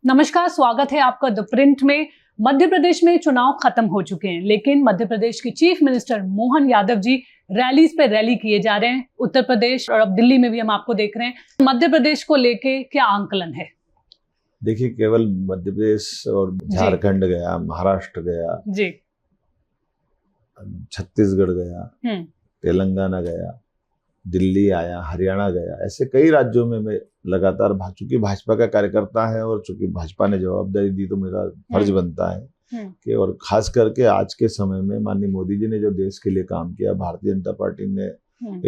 नमस्कार, स्वागत है आपका द प्रिंट में। मध्य प्रदेश में चुनाव खत्म हो चुके हैं, लेकिन मध्य प्रदेश के chief minister Mohan Yadav ji rallies पे रैली किए जा रहे हैं। उत्तर प्रदेश और अब दिल्ली में भी हम आपको देख रहे हैं। मध्य प्रदेश को लेके क्या आंकलन है? देखिए, केवल मध्य प्रदेश और झारखंड गया, महाराष्ट्र गया जी, छत्तीसगढ़ गया, तेलंगाना गया, दिल्ली आया, हरियाणा गया, ऐसे कई राज्यों में मैं लगातार चूंकि भाजपा का कार्यकर्ता है और चूंकि भाजपा ने जवाबदारी दी तो मेरा फर्ज बनता है कि, और खास करके आज के समय में माननीय मोदी जी ने जो देश के लिए काम किया, भारतीय जनता पार्टी ने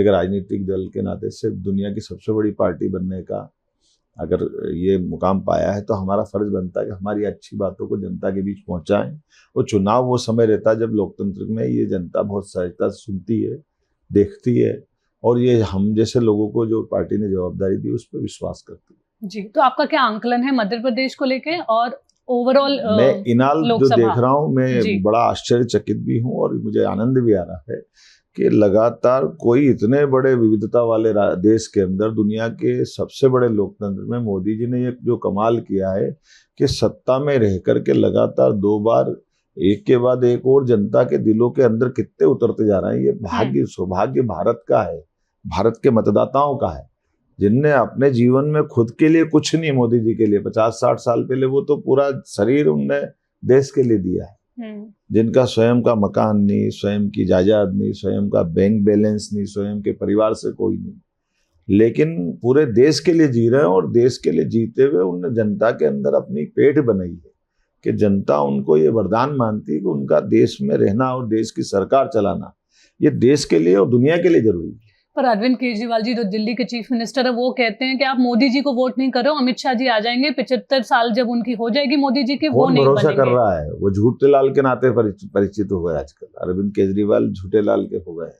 एक राजनीतिक दल के नाते से दुनिया की सबसे बड़ी पार्टी बनने का अगर ये मुकाम पाया है तो हमारा फर्ज बनता है कि हमारी अच्छी बातों को जनता के बीच पहुंचाएं। और चुनाव वो समय रहता है जब लोकतंत्र में ये जनता बहुत सहजता से सुनती है, देखती है और ये हम जैसे लोगों को जो पार्टी ने जवाबदारी दी उस पर विश्वास करती है। जी, तो आपका क्या आंकलन है मध्य प्रदेश को लेके और ओवरऑल? मैं इनाल जो देख रहा हूँ, मैं बड़ा आश्चर्यचकित भी हूँ और मुझे आनंद भी आ रहा है कि लगातार कोई इतने बड़े विविधता वाले देश के अंदर, दुनिया के सबसे बड़े लोकतंत्र में मोदी जी ने ये जो कमाल किया है कि सत्ता में रह करके लगातार 2 बार एक के बाद एक और जनता के दिलों के अंदर कितने उतरते जा रहे हैं। ये भाग्य, सौभाग्य भारत का है, भारत के मतदाताओं का है, जिनने अपने जीवन में खुद के लिए कुछ नहीं, मोदी जी के लिए 50-60 साल पहले वो तो पूरा शरीर उनने देश के लिए दिया है, जिनका स्वयं का मकान नहीं, स्वयं की जायदाद नहीं, स्वयं का बैंक बैलेंस नहीं, स्वयं के परिवार से कोई नहीं, लेकिन पूरे देश के लिए जी रहे हैं। और देश के लिए जीते हुए उन्होंने जनता के अंदर अपनी पेठ बनाई है कि जनता उनको ये वरदान मानती है कि उनका देश में रहना और देश की सरकार चलाना ये देश के लिए और दुनिया के लिए जरूरी है। पर अरविंद केजरीवाल जी जो दिल्ली के चीफ मिनिस्टर है वो कहते हैं कि आप मोदी जी को वोट नहीं कर रहे हो, अमित शाह जी आ जाएंगे, 75 साल जब उनकी हो जाएगी मोदी जी की, वो नहीं भरोसा कर रहा है। वो झूठे लाल के नाते परिचित हो गए आजकल। अरविंद केजरीवाल झूठे लाल के हो गए।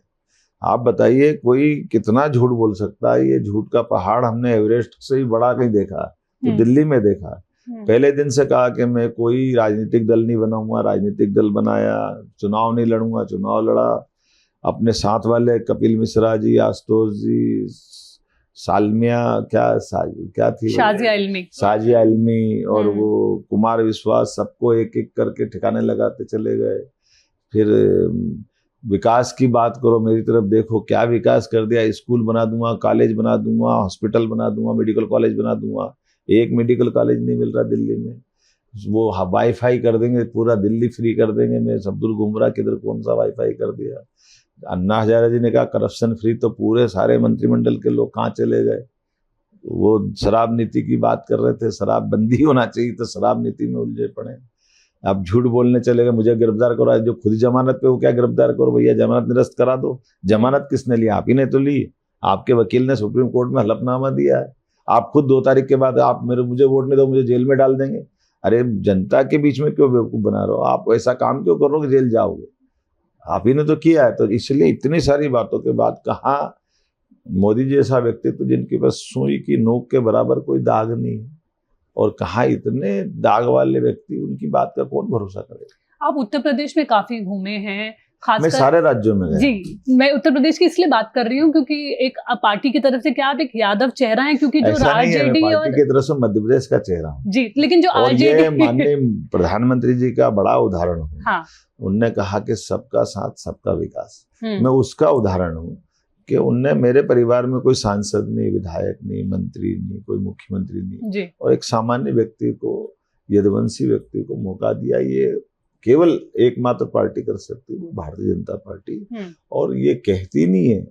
आप बताइए कोई कितना झूठ बोल सकता है? ये झूठ का पहाड़ हमने एवरेस्ट से ही बड़ा कहीं देखा तो दिल्ली में देखा। पहले दिन से कहा कि मैं कोई राजनीतिक दल नहीं बनाऊंगा, राजनीतिक दल बनाया, चुनाव नहीं लड़ूंगा, चुनाव लड़ा। अपने साथ वाले कपिल मिश्रा जी, आशुतोष जी, सालमिया क्या थी, साजिया इल्मी और वो कुमार विश्वास, सबको एक एक करके ठिकाने लगाते चले गए। फिर विकास की बात करो, मेरी तरफ देखो, क्या विकास कर दिया। स्कूल बना दूंगा, कॉलेज बना दूंगा, हॉस्पिटल बना दूंगा, मेडिकल कॉलेज बना दूंगा। एक मेडिकल कॉलेज नहीं मिल रहा दिल्ली में। वो वाईफाई कर देंगे, पूरा दिल्ली फ्री कर देंगे। मैं अब्दुल गुमरा किधर कौन सा वाईफाई कर दिया। अन्ना हजारे जी ने कहा करप्शन फ्री, तो पूरे सारे मंत्रिमंडल के लोग कहाँ चले गए। वो शराब नीति की बात कर रहे थे, शराब बंदी होना चाहिए, तो शराब नीति में उलझे पड़े। अब झूठ बोलने चले गए, मुझे गिरफ्तार करो। जो खुद जमानत पे, वो क्या गिरफ्तार करो भैया, जमानत निरस्त करा दो। जमानत किसने लिया? आप ही ने तो ली। आपके वकील ने सुप्रीम कोर्ट में हलफनामा दिया है। आप खुद 2 तारीख के बाद आप मुझे वोट नहीं दो, मुझे जेल में डाल देंगे। अरे जनता के बीच में क्यों बेवकूफ बना रहे हो? आप ऐसा काम क्यों कर रहे हो कि जेल जाओगे? आप ही ने तो किया है। तो इसलिए इतनी सारी बातों के बाद कहाँ मोदी जी जैसा व्यक्तित्व जिनके पास सुई की नोक के बराबर कोई दाग नहीं है, और कहाँ इतने दाग वाले व्यक्ति, उनकी बात का कौन भरोसा करेगा? आप उत्तर प्रदेश में काफी घूमे हैं, मैं सारे राज्यों में गया। जी, मैं उत्तर प्रदेश की इसलिए बात कर रही हूँ क्योंकि एक पार्टी की तरफ से क्या आप एक यादव चेहरा है, क्योंकि जो आरजेडी और पार्टी की तरफ से मध्य प्रदेश का चेहरा हूँ जी, लेकिन जो आरजेडी माननीय प्रधानमंत्री जी का बड़ा उदाहरण हूँ। हाँ। उनने कहा कि सबका साथ सबका विकास, मैं उसका उदाहरण हूँ कि उनने मेरे परिवार में कोई सांसद नहीं, विधायक नहीं, मंत्री नहीं, कोई मुख्यमंत्री नहीं, और एक सामान्य व्यक्ति को, यदुवंशी व्यक्ति को मौका दिया। ये केवल एकमात्र पार्टी कर सकती है, वो भारतीय जनता पार्टी। और ये कहती नहीं है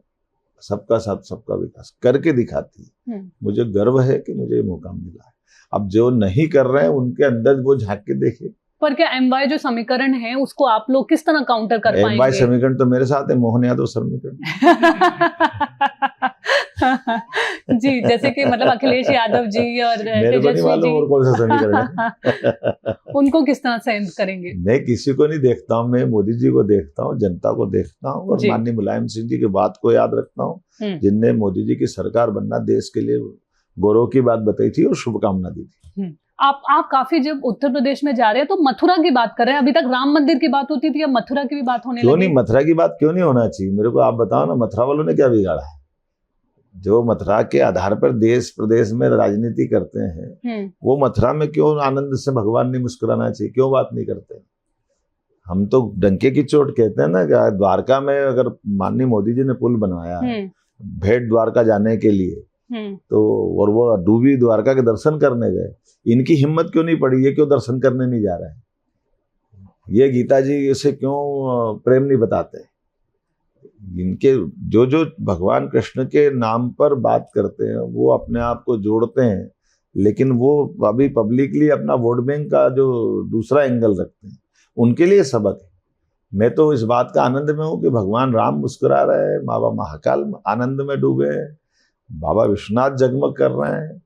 सबका साथ सबका विकास, करके दिखाती है। मुझे गर्व है कि मुझे ये मौका मिला है। अब जो नहीं कर रहे हैं उनके अंदर वो झांक के देखे। पर क्या एमवाई जो समीकरण है उसको आप लोग किस तरह काउंटर कर पाएंगे? एमवाई समीकरण तो मेरे साथ है, मोहन यादव समीकरण। जी, जैसे कि मतलब अखिलेश यादव जी और मेरे को नहीं मालूम और कौन सा समीकरण उनको किस तरह से एंड करेंगे? मैं किसी को नहीं देखता हूँ, मैं मोदी जी को देखता हूँ, जनता को देखता हूँ, और माननीय मुलायम सिंह जी की बात को याद रखता हूँ, जिनने मोदी जी की सरकार बनना, देश के लिए गौरव की बात बताई थी और शुभकामना दी थी। आप काफी जब उत्तर प्रदेश में जा रहे हैं तो मथुरा की बात कर रहे हैं। अभी तक राम मंदिर की बात होती थी, अब मथुरा की भी बात होने लगी। क्यों नहीं? मथुरा की बात क्यों नहीं होना चाहिए? मेरे को आप बताओ ना, मथुरा वालों ने क्या बिगाड़ा है? जो मथुरा के आधार पर देश प्रदेश में राजनीति करते हैं, वो मथुरा में क्यों आनंद से भगवान नहीं मुस्कुराना चाहिए, क्यों बात नहीं करते? हम तो डंके की चोट कहते हैं ना कि द्वारका में अगर माननीय मोदी जी ने पुल बनवाया भेंट द्वारका जाने के लिए, तो और वो डूबी द्वारका के दर्शन करने गए, इनकी हिम्मत क्यों नहीं पड़ी, ये क्यों दर्शन करने नहीं जा रहे हैं? ये गीता जी से क्यों प्रेम नहीं बताते? इनके जो भगवान कृष्ण के नाम पर बात करते हैं वो अपने आप को जोड़ते हैं, लेकिन वो अभी पब्लिकली अपना वोट बैंक का जो दूसरा एंगल रखते हैं, उनके लिए सबक है। मैं तो इस बात का आनंद में हूँ कि भगवान राम मुस्कुरा रहे हैं, बाबा महाकाल आनंद में डूबे हैं, बाबा विश्वनाथ जगमग कर रहे हैं,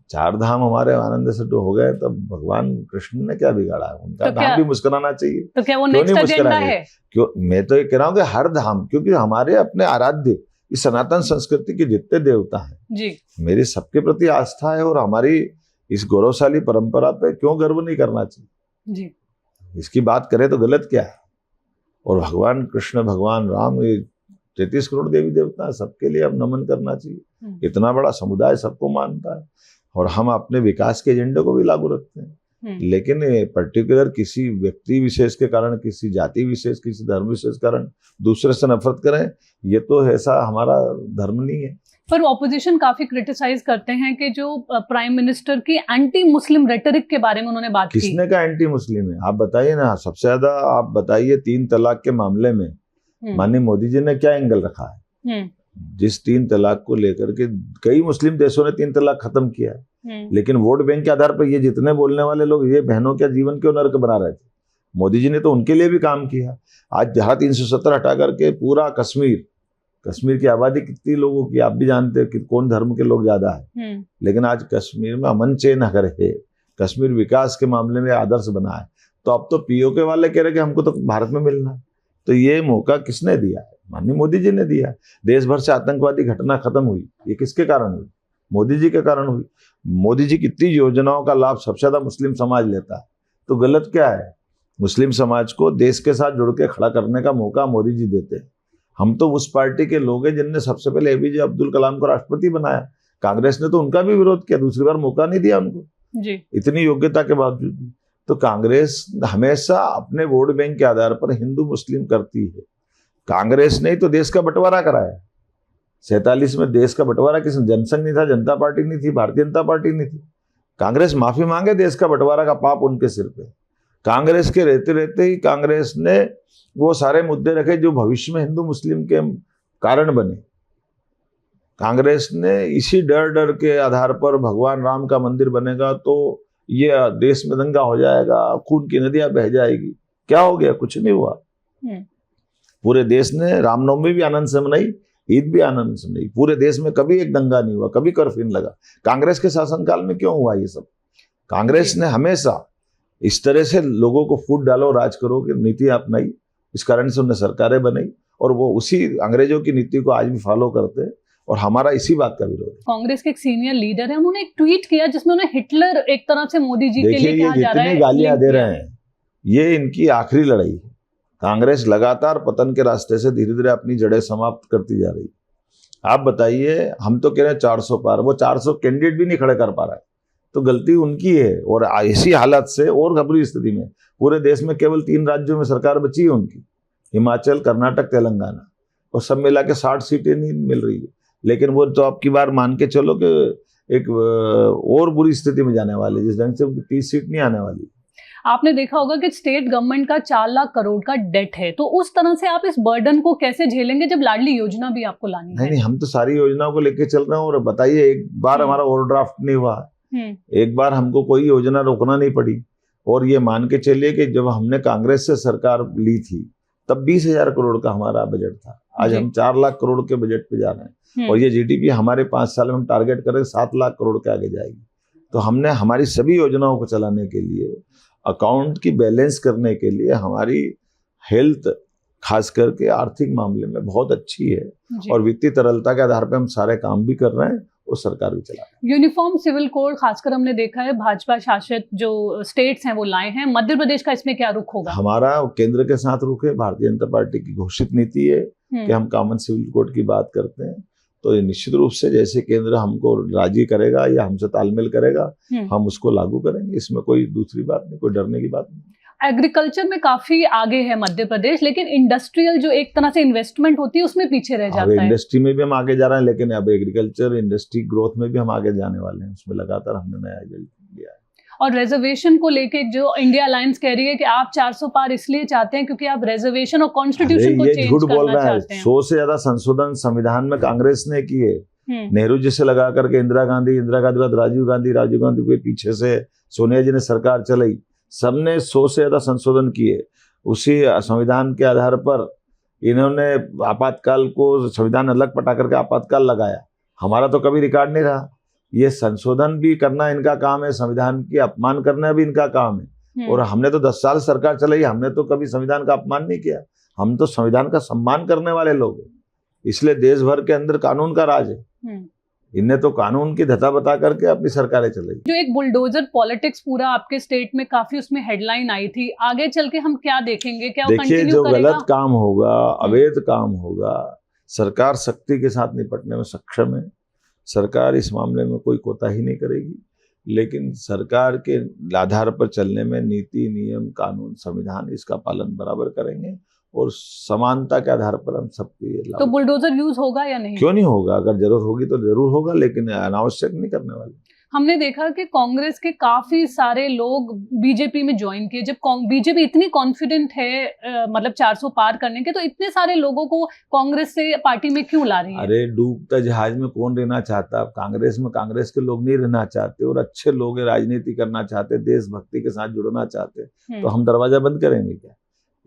4 धाम हमारे आनंद से हो गए, तब भगवान कृष्ण ने क्या बिगाड़ा है? उनका धाम भी मुस्कुराना चाहिए। तो क्या वो नेक्स्ट एजेंडा है? क्यों? मैं तो ये कह रहा हूँ कि हर धाम, क्योंकि हमारे अपने आराध्य इस सनातन संस्कृति के जितने देवता हैं जी, मेरी सबके प्रति आस्था है, और हमारी इस गौरवशाली परंपरा पे क्यों गर्व नहीं करना चाहिए जी? इसकी बात करें तो गलत क्या है? और भगवान कृष्ण, भगवान राम, ये 33 करोड़ देवी देवता है, सबके लिए अब नमन करना चाहिए। इतना बड़ा समुदाय सबको मानता है, और हम अपने विकास के एजेंडे को भी लागू रखते हैं, लेकिन पर्टिकुलर किसी व्यक्ति विशेष के कारण, किसी जाति विशेष, किसी धर्म विशेष के कारण दूसरे से नफरत करें, ये तो ऐसा हमारा धर्म नहीं है। पर ऑपोजिशन काफी क्रिटिसाइज करते हैं कि जो प्राइम मिनिस्टर की एंटी मुस्लिम रेटरिक के बारे में उन्होंने बात की। किसने कहा एंटी मुस्लिम है? आप बताइए ना, सबसे ज्यादा आप बताइए 3 तलाक के मामले में माननीय मोदी जी ने क्या एंगल रखा है? जिस 3 तलाक को लेकर के कई मुस्लिम देशों ने 3 तलाक खत्म किया है, लेकिन वोट बैंक के आधार पर ये जितने बोलने वाले लोग, ये बहनों के जीवन क्यों नर्क बना रहे थे? मोदी जी ने तो उनके लिए भी काम किया। आज धारा 370 हटा करके पूरा कश्मीर की आबादी कितनी लोगों की आप भी जानते हैं कि कौन धर्म के लोग ज्यादा है, लेकिन आज कश्मीर में अमन चैन अगर है, कश्मीर विकास के मामले में आदर्श बना है, तो अब तो पीओके वाले कह रहे कि हमको तो भारत में मिलना है। तो ये मौका किसने दिया है? माननीय मोदी जी ने दिया। देश भर से आतंकवादी घटना खत्म हुई, ये किसके कारण हुई? मोदी जी के कारण हुई। मोदी जी कितनी योजनाओं का लाभ सबसे ज्यादा मुस्लिम समाज लेता है, तो गलत क्या है? मुस्लिम समाज को देश के साथ जुड़ के खड़ा करने का मौका मोदी जी देते हैं। हम तो उस पार्टी के लोग हैं जिनने सबसे पहले एपीजे अब्दुल कलाम को राष्ट्रपति बनाया। कांग्रेस ने तो उनका भी विरोध किया, दूसरी बार मौका नहीं दिया उनको जी, इतनी योग्यता के बावजूद। तो कांग्रेस हमेशा अपने वोट बैंक के आधार पर हिंदू मुस्लिम करती है। कांग्रेस ने ही तो देश का बंटवारा कराया। 47 में देश का बंटवारा किसने? जनसंघ नहीं था, जनता पार्टी नहीं थी, भारतीय जनता पार्टी नहीं थी। कांग्रेस माफी मांगे, देश का बंटवारा का पाप उनके सिर पे। कांग्रेस के रहते रहते ही कांग्रेस ने वो सारे मुद्दे रखे जो भविष्य में हिंदू मुस्लिम के कारण बने। कांग्रेस ने इसी डर के आधार पर भगवान राम का मंदिर बनेगा तो ये देश में दंगा हो जाएगा, खून की नदियां बह जाएगी। क्या हो गया? कुछ नहीं हुआ। पूरे देश ने रामनवमी भी आनंद से मनाई, ईद भी आनंद से मनाई। पूरे देश में कभी एक दंगा नहीं हुआ, कभी कर्फ्यू नहीं लगा। कांग्रेस के शासनकाल में क्यों हुआ ये सब? कांग्रेस ने हमेशा इस तरह से लोगों को फूट डालो राज करो की नीति अपनाई, इस कारण से उन्हें सरकारें बनाई, और वो उसी अंग्रेजों की नीति को आज भी फॉलो करते हैं, और हमारा इसी बात का विरोध है। कांग्रेस के एक सीनियर लीडर है, उन्होंने एक ट्वीट किया जिसमें उन्हें हिटलर एक तरह से मोदी जी के लिए कहा जा रहा है। जितनी गालियां दे रहे हैं, ये इनकी आखिरी लड़ाई है। कांग्रेस लगातार पतन के रास्ते से धीरे धीरे अपनी जड़ें समाप्त करती जा रही है। आप बताइए, हम तो कह रहे हैं 400 पार, वो 400 कैंडिडेट भी नहीं खड़े कर पा रहा है, तो गलती उनकी है। और ऐसी हालत से और घबरी स्थिति में पूरे देश में केवल 3 राज्यों में सरकार बची है उनकी, हिमाचल, कर्नाटक, तेलंगाना, और सब मिला के 60 सीटें नहीं मिल रही है। लेकिन वो तो आपकी बार मान के चलो कि एक और बुरी स्थिति में जाने वाली, जिस ढंग से उनकी 30 सीट नहीं आने वाली। आपने देखा होगा कि स्टेट गवर्नमेंट का 4 लाख करोड़ का डेट है, तो उस तरह से आप इस बर्डन को कैसे झेलेंगे जब लाडली योजना भी आपको लानी है? नहीं, हम तो सारी योजनाओं को लेके चल रहे हैं। और बताइए, एक बार हमारा ओवरड्राफ्ट नहीं हुआ, एक बार हमको कोई योजना रोकना नहीं पड़ी। और ये मान के चलिए कि जब हमने कांग्रेस से सरकार ली थी तब 20,000 करोड़ का हमारा बजट था। आज हम 4 लाख करोड़ के बजट पे जा रहे हैं, और ये जीडीपी हमारे 5 साल में हम टारगेट करें 7 लाख करोड़ के आगे जाएगी। तो हमने हमारी सभी योजनाओं को चलाने के लिए, अकाउंट की बैलेंस करने के लिए, हमारी हेल्थ खास करके आर्थिक मामले में बहुत अच्छी है, और वित्तीय तरलता के आधार पर हम सारे काम भी कर रहे हैं और सरकार भी चला रही है। यूनिफॉर्म सिविल कोड खासकर हमने देखा है भाजपा शासित जो स्टेट्स हैं वो लाए हैं। मध्य प्रदेश का इसमें क्या रुख होगा? हमारा केंद्र के साथ रुख है। भारतीय जनता पार्टी की घोषित नीति है कि हम कॉमन सिविल कोड की बात करते हैं, तो निश्चित रूप से जैसे केंद्र हमको राजी करेगा या हमसे तालमेल करेगा, हम उसको लागू करेंगे। इसमें कोई दूसरी बात नहीं, कोई डरने की बात नहीं। एग्रीकल्चर में काफी आगे है मध्य प्रदेश, लेकिन इंडस्ट्रियल जो एक तरह से इन्वेस्टमेंट होती है उसमें पीछे रह जाता है। इंडस्ट्री में भी हम आगे जा रहे हैं, लेकिन अब एग्रीकल्चर इंडस्ट्री ग्रोथ में भी हम आगे जाने वाले हैं। उसमें लगातार हमने नया एजेंडा लिया है। और रिजर्वेशन को लेके जो इंडिया अलायंस कह रही है कि आप 400 पार इसलिए चाहते हैं क्योंकि आप रिजर्वेशन और कॉन्स्टिट्यूशन को चेंज करना चाहते हैं। 100 से ज्यादा संशोधन संविधान में कांग्रेस ने किए। नेहरू जी से लगा करके इंदिरा गांधी बाद राजीव गांधी के पीछे से सोनिया जी ने सरकार चलाई, सबने 100 से ज्यादा संशोधन किए। उसी संविधान के आधार पर इन्होंने आपातकाल को, संविधान अलग पटा करके आपातकाल लगाया। हमारा तो कभी रिकॉर्ड नहीं रहा। ये संशोधन भी करना इनका काम है, संविधान की अपमान करना भी इनका काम है। और हमने तो 10 साल सरकार चलाई, हमने तो कभी संविधान का अपमान नहीं किया। हम तो संविधान का सम्मान करने वाले लोग हैं। इसलिए देश भर के अंदर कानून का राज है। इनने तो कानून की धता बता करके अपनी सरकारें चलाई। जो एक बुलडोजर पॉलिटिक्स पूरा आपके स्टेट में काफी उसमें हेडलाइन आई थी, आगे चल के हम क्या देखेंगे? क्या देखिए, जो गलत काम होगा, अवैध काम होगा, सरकार सख्ती के साथ निपटने में सक्षम है। सरकार इस मामले में कोई कोताही नहीं करेगी, लेकिन सरकार के आधार पर चलने में नीति, नियम, कानून, संविधान, इसका पालन बराबर करेंगे और समानता के आधार पर हम सबके। तो बुलडोजर यूज होगा या नहीं? क्यों नहीं होगा? अगर जरूरत होगी तो जरूर होगा, लेकिन अनावश्यक नहीं करने वाले। हमने देखा कि कांग्रेस के काफी सारे लोग बीजेपी में ज्वाइन किए। जब बीजेपी इतनी कॉन्फिडेंट है मतलब 400 पार करने के, तो इतने सारे लोगों को कांग्रेस से पार्टी में क्यों ला रही है? अरे, डूबता जहाज में कौन रहना चाहता? कांग्रेस में कांग्रेस के लोग नहीं रहना चाहते और अच्छे लोग राजनीति करना चाहते, देशभक्ति के साथ जुड़ना चाहते, तो हम दरवाजा बंद करेंगे क्या?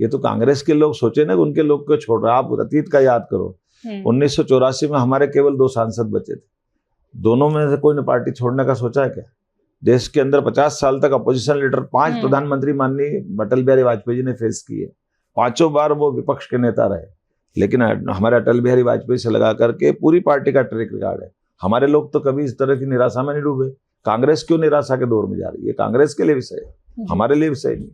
ये तो कांग्रेस के लोग सोचे ना, उनके लोग को छोड़ रहा। आप अतीत का याद करो, 1984 में हमारे केवल 2 सांसद बचे थे। दोनों में से कोई ने पार्टी छोड़ने का सोचा है क्या? देश के अंदर 50 साल तक अपोजिशन लीडर, 5 प्रधानमंत्री माननीय अटल बिहारी वाजपेयी जी ने फेस किए। 5 बार वो विपक्ष के नेता रहे, लेकिन हमारे अटल बिहारी वाजपेयी से लगा करके पूरी पार्टी का ट्रैक रिकॉर्ड है। हमारे लोग तो कभी इस तरह की निराशा में नहीं डूबे। कांग्रेस क्यों निराशा के दौर में जा रही है? कांग्रेस के लिए विषय है, हमारे लिए विषय नहीं।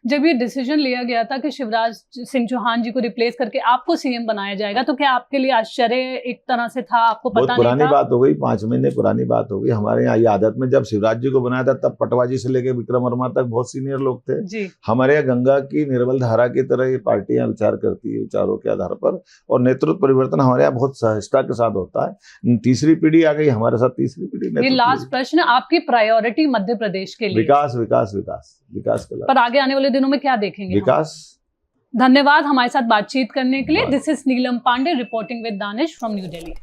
जब ये डिसीजन लिया गया था कि शिवराज सिंह चौहान जी को रिप्लेस करके आपको सीएम बनाया जाएगा, तो क्या आपके लिए आश्चर्य एक तरह से था? आपको पता नहीं था? पुरानी बात हो गई, 5 महीने पुरानी बात हो गई। हमारे यहाँ ये आदत में जब शिवराज जी को बनाया था, तब पटवाजी से लेकर विक्रम वर्मा तक बहुत सीनियर लोग थे जी। हमारे यहाँ गंगा की निर्मल धारा की तरह ये पार्टियां विचार करती है, विचारों के आधार पर, और नेतृत्व परिवर्तन हमारे यहाँ बहुत सहजता के साथ होता है। तीसरी पीढ़ी आ गई हमारे साथ, तीसरी पीढ़ी। ये लास्ट प्रश्न, आपकी प्रायोरिटी मध्य प्रदेश के लिए? विकास, विकास, विकास, विकास के लिए। पर आगे आने वाले दिनों में क्या देखेंगे? विकास। धन्यवाद हमारे साथ बातचीत करने के लिए। This is Neelam Pandey reporting with Danish from new Delhi.